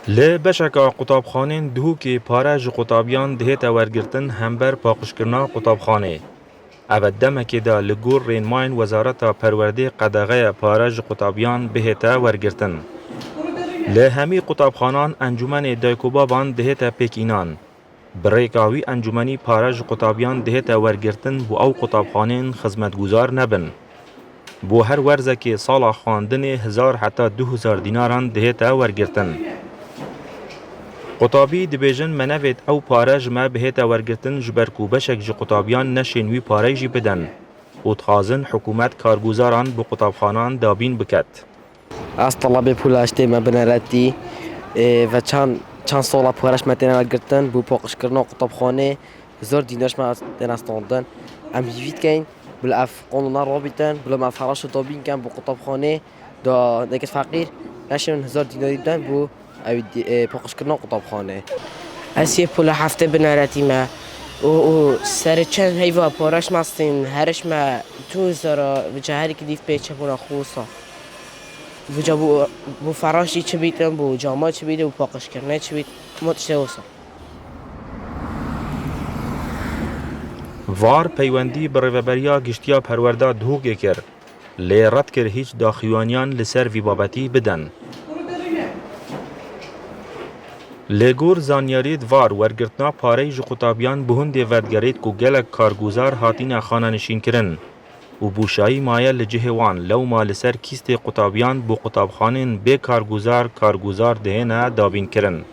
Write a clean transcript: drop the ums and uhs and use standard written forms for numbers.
لی بشکا قطابخانین دهو که پاره ج قطابیان دهیت ورگرتن همبر پاقشکرنا قطابخانه. اول دمکی دا لگور رینماین وزارت پرورده قدغه پاره ج قطابیان بهیت ورگرتن. لی همی قطابخانان انجمن دایکوبابان دهیت پیکینان. بریکاوی انجمنی پاره ج قطابیان دهیت ورگرتن بو او قطابخانین خدمتگزار نبن. بو هر ورزه که سالا خواندن 1000 حتی 2000 دیناران دهیت ورگرتن. قطابی دبیجن منوید او پاره جمع بهیت ورگرتن جبرکو بشک جی قطابیان نشین وی پاره جی بدن. و تخازن حکومت کارگوزاران بو قطابخانان دابین بکت. از طلبه پول اشته ما بنردی و چند سال پارش متن ورگرتن بو پاکش کردن قطابخانه 1000 دینارش ما دنستاندن. ام هیوید کن بالاف قانونا رابطن بلا ما فراش دابین کن بو قطابخانه دا نکت فقیر نشین 1000 دیناری بدن بو پاکش کردن قطابخانه. اسیه پول هفته بنردی ما و سر چند هیوا پارش ماستین هرش ما 2000 وجه هری که دیف پیچه بونا خوصا. وجا بو فراشی چه بیتن بو جامعه چه بیده بو پاکش کردن چه بید متشته وسا. وار پیوندی بروبریا گشتیا پرورده دهوگه کر. لی رد کر هیچ داخیوانیان لسر وی بابتی بدن. لگور زانیارید وار ورگرتنا پاره ج قطابیان بهند ودگرید کو گلک کارگوزار هاتین خانه نشین کرن. و بوشایی مایه لجه وان لو ما لسر کیست قطابیان بو قطابخانین بے کارگوزار دهنه دابین کرن.